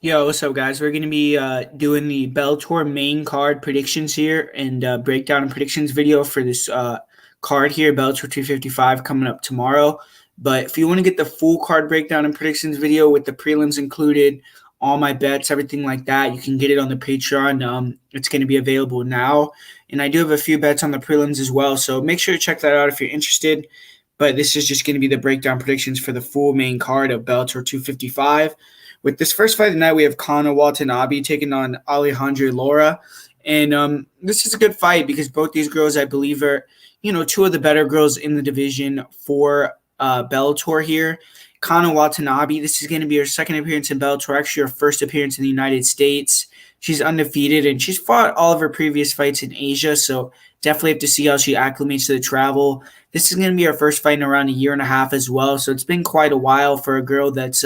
Yo, what's up, guys? We're going to be doing the Bellator main card predictions here and breakdown and predictions video for this card here, Bellator 255, coming up tomorrow. But if you want to get the full card breakdown and predictions video with the prelims included, all my bets, everything like that, you can get it on the Patreon. It's going to be available now. And I do have a few bets on the prelims as well, so make sure to check that out if you're interested. But this is just going to be the breakdown predictions for the full main card of Bellator 255. With this first fight tonight, we have Kana Watanabe taking on Alejandra Lara. And this is a good fight because both these girls, I believe, are, two of the better girls in the division for Bellator here. Kana Watanabe, this is going to be her second appearance in Bellator, actually her first appearance in the United States. She's undefeated, and she's fought all of her previous fights in Asia, so definitely have to see how she acclimates to the travel. This is going to be her first fight in around a year and a half as well, so it's been quite a while for a girl that's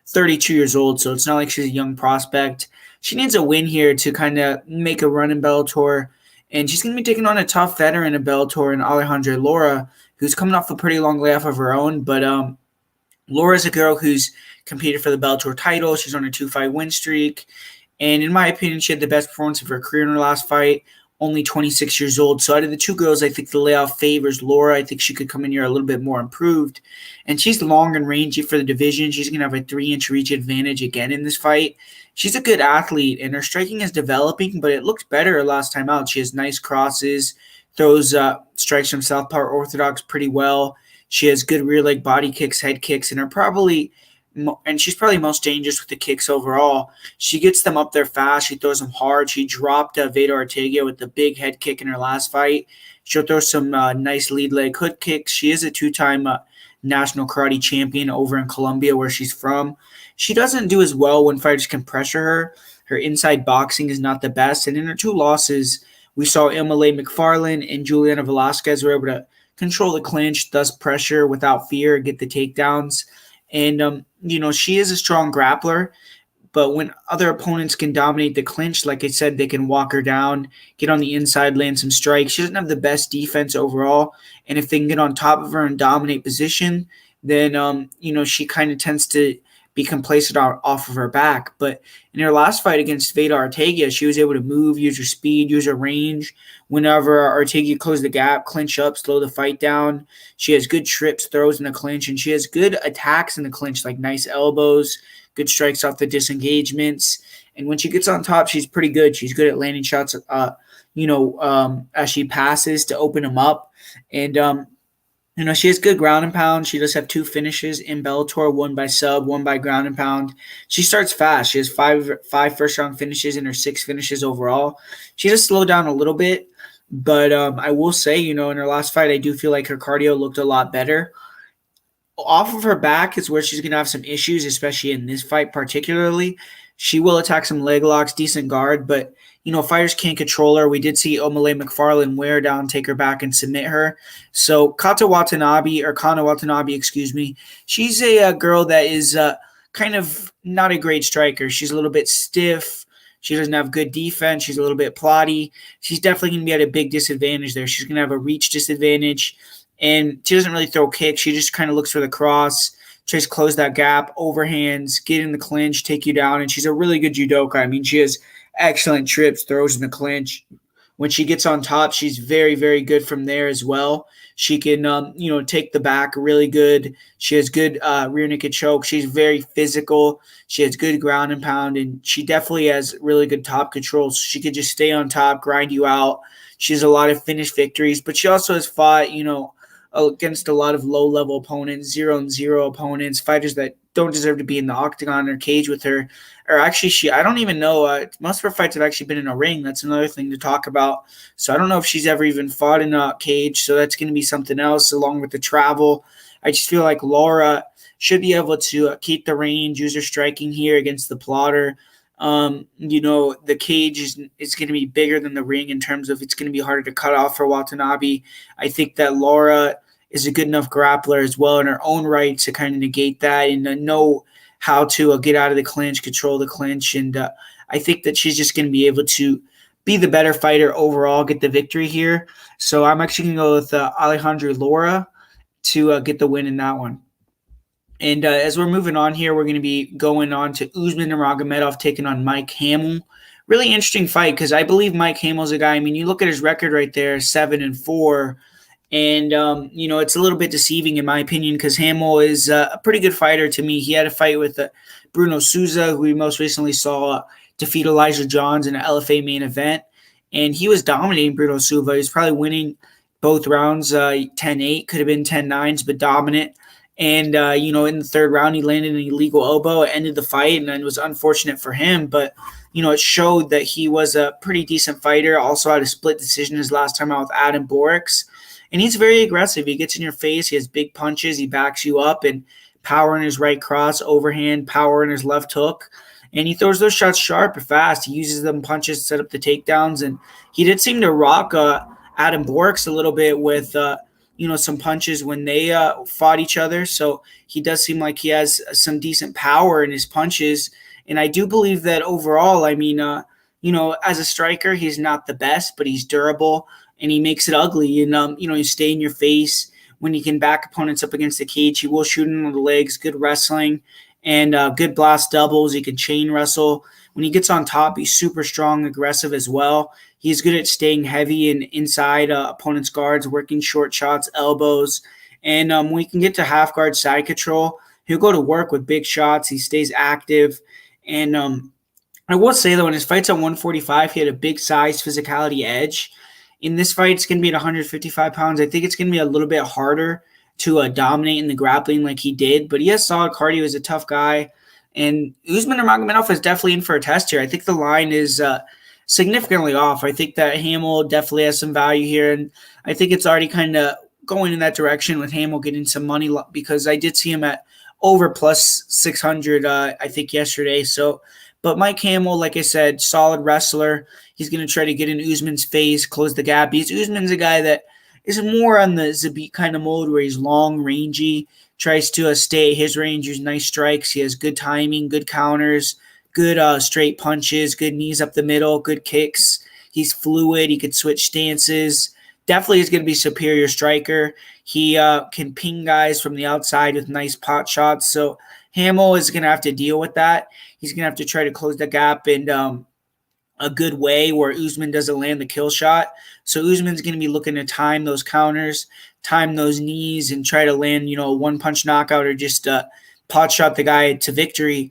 32 years old, so it's not like she's a young prospect. She needs a win here to kind of make a run in Bellator, and she's going to be taking on a tough veteran in Bellator in Alejandra Lara, who's coming off a pretty long layoff of her own, but Laura's a girl who's competed for the Bellator title. She's on a 2-fight win streak, and in my opinion, she had the best performance of her career in her last fight, only 26 years old. So out of the two girls, I think the layoff favors Lara. I think she could come in here a little bit more improved. And she's long and rangy for the division. She's going to have a 3-inch reach advantage again in this fight. She's a good athlete, and her striking is developing, but it looked better last time out. She has nice crosses, throws strikes from southpaw orthodox pretty well. She has good rear leg body kicks, head kicks, and she's probably most dangerous with the kicks overall. She gets them up there fast. She throws them hard. She dropped Veda Ortega with the big head kick in her last fight. She'll throw some nice lead leg hook kicks. She is a 2-time national karate champion over in Colombia, where she's from. She doesn't do as well when fighters can pressure her. Her inside boxing is not the best. And in her two losses, we saw Emmanuel McFarlane and Juliana Velasquez were able to control the clinch, thus pressure without fear, get the takedowns. And, she is a strong grappler, but when other opponents can dominate the clinch, like I said, they can walk her down, get on the inside, land some strikes. She doesn't have the best defense overall, and if they can get on top of her and dominate position, then, she kind of tends to be complacent off of her back. But in her last fight against Veda Ortega, she was able to move, use her speed, use her range. Whenever Ortega closed the gap, clinch up, slow the fight down. She has good trips, throws in the clinch, and she has good attacks in the clinch, like nice elbows, good strikes off the disengagements. And when she gets on top, she's pretty good. She's good at landing shots, as she passes to open them up. And she has good ground and pound. She does have 2 finishes in Bellator, 1 by sub, 1 by ground and pound. She starts fast. She has five first-round finishes in her 6 finishes overall. She does slow down a little bit, but I will say, in her last fight, I do feel like her cardio looked a lot better. Off of her back is where she's going to have some issues, especially in this fight particularly. She will attack some leg locks, decent guard, but fighters can't control her. We did see Omale McFarlane wear her down, take her back, and submit her. So Kana Watanabe, excuse me, she's a girl that is kind of not a great striker. She's a little bit stiff. She doesn't have good defense. She's a little bit plotty. She's definitely going to be at a big disadvantage there. She's going to have a reach disadvantage, and she doesn't really throw kicks. She just kind of looks for the cross, tries to close that gap, overhands, get in the clinch, take you down, and she's a really good judoka. I mean, she has excellent trips, throws in the clinch. When she gets on top, she's very, very good from there as well. She can, take the back really good. She has good rear naked choke. She's very physical. She has good ground and pound, and she definitely has really good top control. So she could just stay on top, grind you out. She has a lot of finished victories, but she also has fought, against a lot of low-level opponents, 0-0 opponents, fighters that don't deserve to be in the octagon or cage with her. Or actually, I don't even know. Most of her fights have actually been in a ring. That's another thing to talk about. So I don't know if she's ever even fought in a cage. So that's going to be something else along with the travel. I just feel like Lara should be able to keep the range, use her striking here against the plotter. The cage is going to be bigger than the ring in terms of it's going to be harder to cut off for Watanabe. I think that Lara is a good enough grappler as well in her own right to kind of negate that and know how to get out of the clinch, control the clinch. And I think that she's just going to be able to be the better fighter overall, get the victory here. So I'm actually going to go with Alejandra Lara to get the win in that one. And as we're moving on here, we're going to be going on to Usman Nurmagomedov taking on Mike Hamel. Really interesting fight because I believe Mike Hamel's a guy. I mean, you look at his record right there, 7-4. And, it's a little bit deceiving in my opinion because Hamel is a pretty good fighter to me. He had a fight with Bruno Souza, who we most recently saw defeat Elijah Johns in an LFA main event. And he was dominating Bruno Souza. He was probably winning both rounds 10-8, could have been 10-9s, but dominant. And, in the third round, he landed an illegal elbow. It ended the fight, and it was unfortunate for him. But, it showed that he was a pretty decent fighter. Also had a split decision his last time out with Adam Borix. And he's very aggressive. He gets in your face. He has big punches. He backs you up, and power in his right cross, overhand, power in his left hook. And he throws those shots sharp and fast. He uses them punches to set up the takedowns. And he did seem to rock Adam Borix a little bit with some punches when they fought each other. So he does seem like he has some decent power in his punches. And I do believe that overall, as a striker, he's not the best, but he's durable and he makes it ugly. And, you stay in your face when he can back opponents up against the cage. He will shoot him on the legs, good wrestling, and good blast doubles. He can chain wrestle. When he gets on top, he's super strong, aggressive as well. He's good at staying heavy and inside opponents' guards, working short shots, elbows. And when he can get to half guard side control, he'll go to work with big shots. He stays active. And I will say, though, in his fights at 145, he had a big size physicality edge. In this fight, it's going to be at 155 pounds. I think it's going to be a little bit harder to dominate in the grappling like he did. But he has solid cardio. He's a tough guy. And Usman Nurmagomedov is definitely in for a test here. I think the line is significantly off. I think that Hamel definitely has some value here, and I think it's already kind of going in that direction with Hamel getting some money because I did see him at over plus 600, I think, yesterday. So, but Mike Hamel, like I said, solid wrestler. He's going to try to get in Usman's face, close the gap. Usman's a guy that is more on the Zabit kind of mode where he's long, rangy, tries to stay at his range, use nice strikes. He has good timing, good counters, good straight punches, good knees up the middle, good kicks. He's fluid. He could switch stances. Definitely is going to be superior striker. He can ping guys from the outside with nice pot shots. So Hamel is going to have to deal with that. He's going to have to try to close the gap in a good way where Usman doesn't land the kill shot. So Usman's going to be looking to time those counters, time those knees, and try to land, a one-punch knockout or just pot shot the guy to victory.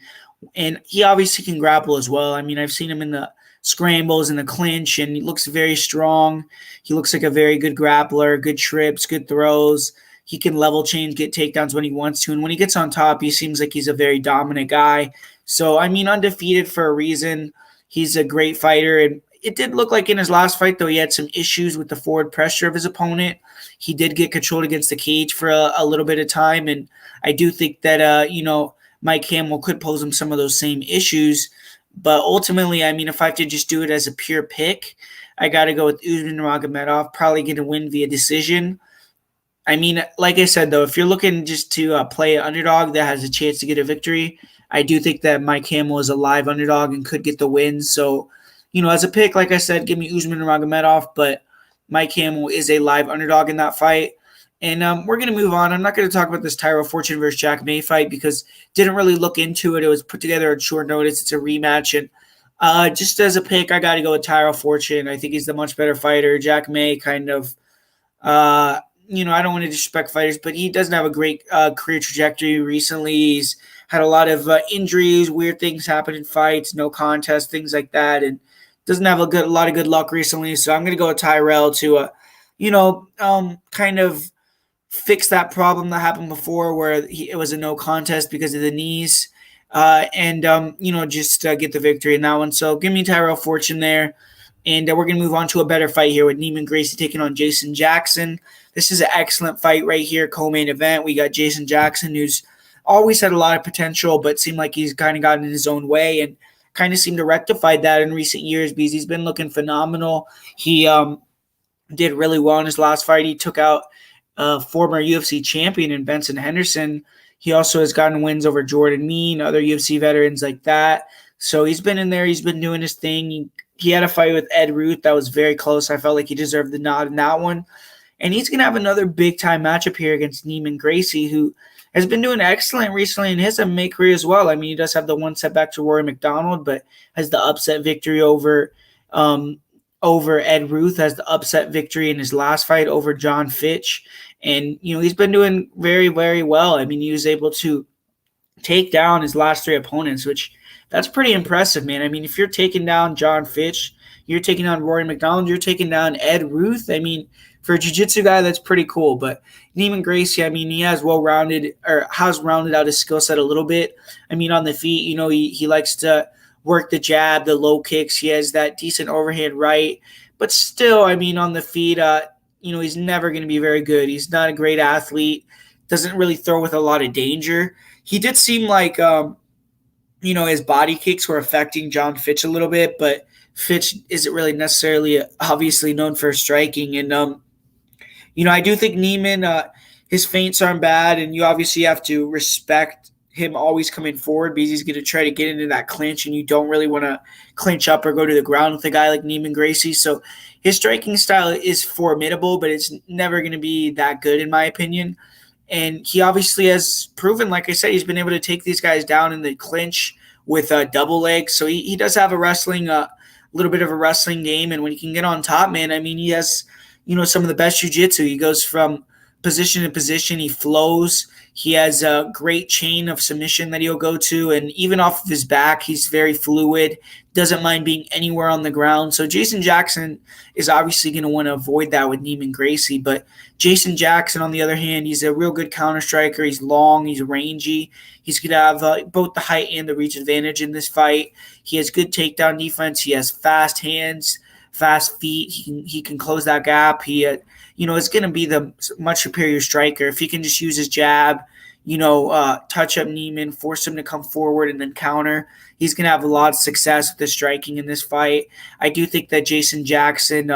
And he obviously can grapple as well. I mean, I've seen him in the scrambles and the clinch, and he looks very strong. He looks like a very good grappler, good trips, good throws. He can level change, get takedowns when he wants to. And when he gets on top, he seems like he's a very dominant guy. So, undefeated for a reason. He's a great fighter. And it did look like in his last fight, though, he had some issues with the forward pressure of his opponent. He did get controlled against the cage for a little bit of time. And I do think that, Mike Hamel could pose him some of those same issues. But ultimately, if I have to just do it as a pure pick, I got to go with Usman Nurmagomedov, probably going to win via decision. Like I said, though, if you're looking just to play an underdog that has a chance to get a victory, I do think that Mike Hamel is a live underdog and could get the win. So, as a pick, like I said, give me Usman Nurmagomedov, but Mike Hamel is a live underdog in that fight. And we're going to move on. I'm not going to talk about this Tyrell Fortune versus Jack May fight because didn't really look into it. It was put together on short notice. It's a rematch. And just as a pick, I got to go with Tyrell Fortune. I think he's the much better fighter. Jack May kind of, I don't want to disrespect fighters, but he doesn't have a great career trajectory recently. He's had a lot of injuries, weird things happen in fights, no contest, things like that, and doesn't have a lot of good luck recently. So I'm going to go with Tyrell to, kind of fix that problem that happened before where it was a no contest because of the knees and just get the victory in that one. So give me Tyrell Fortune there. And we're going to move on to a better fight here with Neiman Gracie taking on Jason Jackson. This is an excellent fight right here, co-main event. We got Jason Jackson, who's always had a lot of potential, but seemed like he's kind of gotten in his own way and kind of seemed to rectify that in recent years because he's been looking phenomenal. He did really well in his last fight. He took out former UFC champion in Benson Henderson. He also has gotten wins over Jordan Mean, other UFC veterans like that. So he's been in there. He's been doing his thing. He had a fight with Ed Ruth that was very close. I felt like he deserved the nod in that one. And he's going to have another big-time matchup here against Neiman Gracie, who has been doing excellent recently in his MMA career as well. I mean, he does have the one setback to Rory McDonald, but has the upset victory um, over Ed Ruth, has the upset victory in his last fight over John Fitch. And, he's been doing very, very well. I mean, he was able to take down his last 3 opponents, which that's pretty impressive, man. I mean, if you're taking down John Fitch, you're taking down Rory McDonald, you're taking down Ed Ruth. I mean, for a jiu-jitsu guy, that's pretty cool. But Neiman Gracie, I mean, he has has rounded out his skill set a little bit. I mean, on the feet, he likes to work the jab, the low kicks. He has that decent overhand right. But still, I mean, on the feet, he's never going to be very good. He's not a great athlete, doesn't really throw with a lot of danger. He did seem like, his body kicks were affecting John Fitch a little bit, but Fitch isn't really necessarily obviously known for striking. And, I do think Neiman, his feints aren't bad, and you obviously have to respect him always coming forward because he's going to try to get into that clinch, and you don't really want to clinch up or go to the ground with a guy like Neiman Gracie. So his striking style is formidable, but it's never going to be that good in my opinion. And he obviously has proven, like I said, he's been able to take these guys down in the clinch with double legs. So he does have a little bit of a wrestling game. And when he can get on top, man, I mean, he has, some of the best jiu-jitsu. He goes from position to position. He flows. He has a great chain of submission that he'll go to. And even off of his back, he's very fluid, doesn't mind being anywhere on the ground. So Jason Jackson is obviously going to want to avoid that with Neiman Gracie. But Jason Jackson, on the other hand, he's a real good counter striker. He's long. He's rangy. He's going to have both the height and the reach advantage in this fight. He has good takedown defense. He has fast hands, fast feet. He can close that gap. He is going to be the much superior striker. If he can just use his jab, touch up Neiman, force him to come forward and then counter, he's going to have a lot of success with the striking in this fight. I do think that Jason Jackson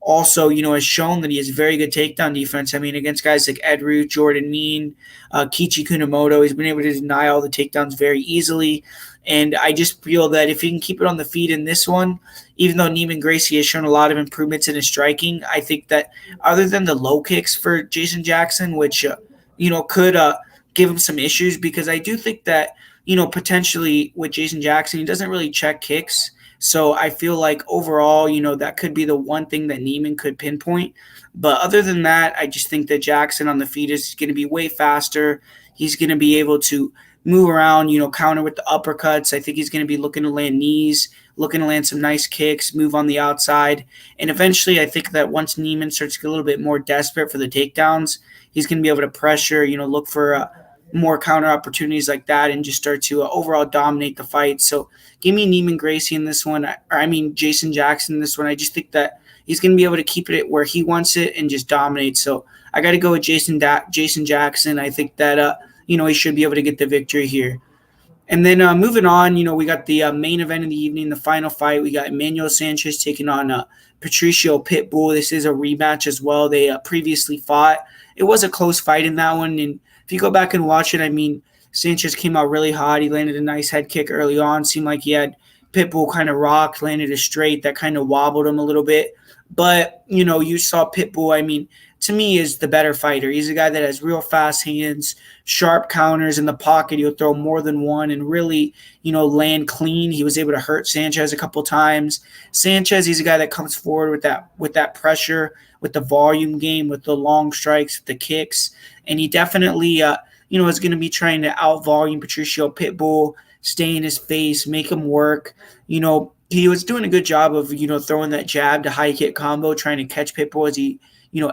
also, has shown that he has very good takedown defense. I mean, against guys like Ed Ruth, Jordan Mean, Kichi Kunamoto, he's been able to deny all the takedowns very easily. And I just feel that if he can keep it on the feet in this one, even though Neiman Gracie has shown a lot of improvements in his striking, I think that other than the low kicks for Jason Jackson, which, could give him some issues, because I do think that, potentially with Jason Jackson, he doesn't really check kicks. So I feel like overall, that could be the one thing that Neiman could pinpoint. But other than that, I just think that Jackson on the feet is going to be way faster. He's going to be able to move around, counter with the uppercuts. I think he's going to be looking to land knees, looking to land some nice kicks, move on the outside. And eventually, I think that once Neiman starts to get a little bit more desperate for the takedowns, he's going to be able to pressure, look for more counter opportunities like that and just start to overall dominate the fight. So give me Neiman Gracie in this one, Jason Jackson in this one. I just think that he's going to be able to keep it where he wants it and just dominate. So I got to go with Jason Jackson. I think that, he should be able to get the victory here. And then moving on, we got the main event of the evening, the final fight. We got Emmanuel Sanchez taking on Patricio Pitbull. This is a rematch as well. They previously fought. It was a close fight in that one. And if you go back and watch it, I mean, Sanchez came out really hot. He landed a nice head kick early on. Seemed like he had Pitbull kind of rocked, landed a straight that kind of wobbled him a little bit. But, you saw Pitbull, I mean, to me, is the better fighter. He's a guy that has real fast hands, sharp counters in the pocket. He'll throw more than one and really, land clean. He was able to hurt Sanchez a couple times. Sanchez, he's a guy that comes forward with that pressure, with the volume game, with the long strikes, with the kicks. And he definitely, is going to be trying to out-volume Patricio Pitbull, stay in his face, make him work. He was doing a good job of, throwing that jab to high kick combo, trying to catch Pitbull as he,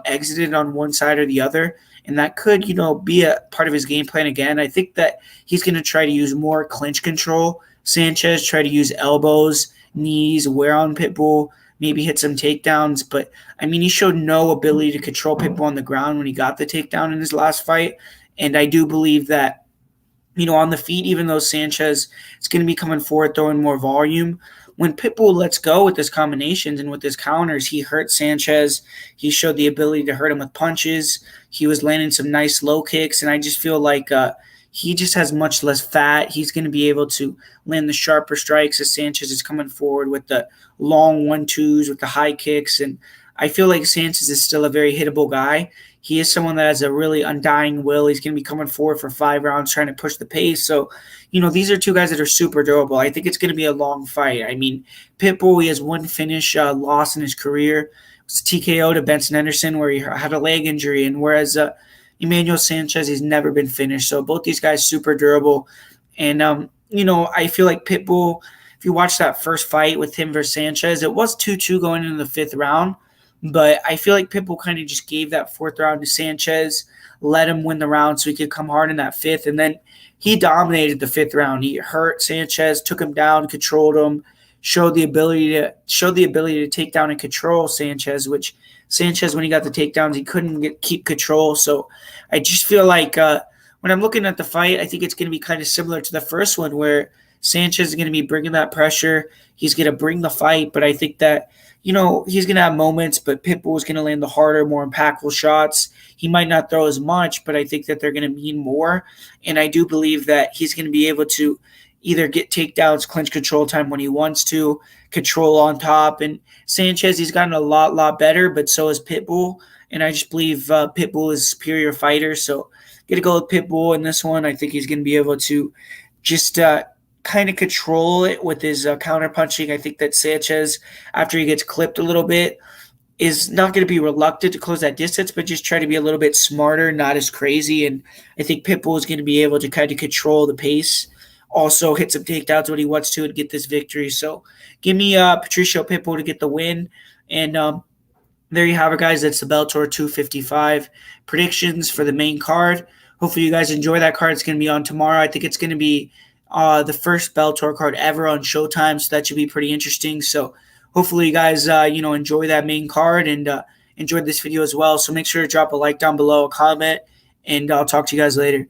exited on one side or the other. And that could, be a part of his game plan again. I think that he's going to try to use more clinch control. Sanchez try to use elbows, knees, wear on Pitbull, maybe hit some takedowns. But, I mean, he showed no ability to control Pitbull on the ground when he got the takedown in his last fight. And I do believe that, on the feet, even though Sanchez is going to be coming forward, throwing more volume, when Pitbull lets go with his combinations and with his counters, he hurt Sanchez. He showed the ability to hurt him with punches. He was landing some nice low kicks, and I just feel like he just has much less fat. He's going to be able to land the sharper strikes as Sanchez is coming forward with the long 1-2s, with the high kicks, and I feel like Sanchez is still a very hittable guy. he is someone that has a really undying will. He's going to be coming forward for 5 rounds trying to push the pace. So, these are two guys that are super durable. I think it's going to be a long fight. I mean, Pitbull, he has one finish loss in his career. It's TKO to Benson Henderson where he had a leg injury, and whereas Emmanuel Sanchez, he's never been finished. So both these guys super durable. And, I feel like Pitbull, if you watch that first fight with him versus Sanchez, it was 2-2 going into the 5th round. But I feel like Pitbull kind of just gave that 4th round to Sanchez, let him win the round so he could come hard in that 5th. And then he dominated the 5th round. He hurt Sanchez, took him down, controlled him, showed the ability to take down and control Sanchez, which Sanchez, when he got the takedowns, he couldn't keep control. So I just feel like when I'm looking at the fight, I think it's going to be kind of similar to the first one where Sanchez is going to be bringing that pressure. He's going to bring the fight, but I think that, he's going to have moments, but Pitbull is going to land the harder, more impactful shots. He might not throw as much, but I think that they're going to mean more. And I do believe that he's going to be able to either get takedowns, clinch control time when he wants to, control on top. And Sanchez, he's gotten a lot better, but so is Pitbull. And I just believe Pitbull is a superior fighter. So I'm going to go with Pitbull in this one. I think he's going to be able to just kind of control it with his counter punching. I think that Sanchez, after he gets clipped a little bit, is not going to be reluctant to close that distance, but just try to be a little bit smarter, not as crazy. And I think Pitbull is going to be able to kind of control the pace, also hit some takedowns when he wants to and get this victory. So give me Patricio Pitbull to get the win. And there you have it, guys. That's the Bellator 255 predictions for the main card. Hopefully you guys enjoy that card. It's going to be on tomorrow. I think it's going to be the first Bellator card ever on Showtime, so that should be pretty interesting. So hopefully you guys, enjoy that main card and enjoyed this video as well. So make sure to drop a like down below, a comment, and I'll talk to you guys later.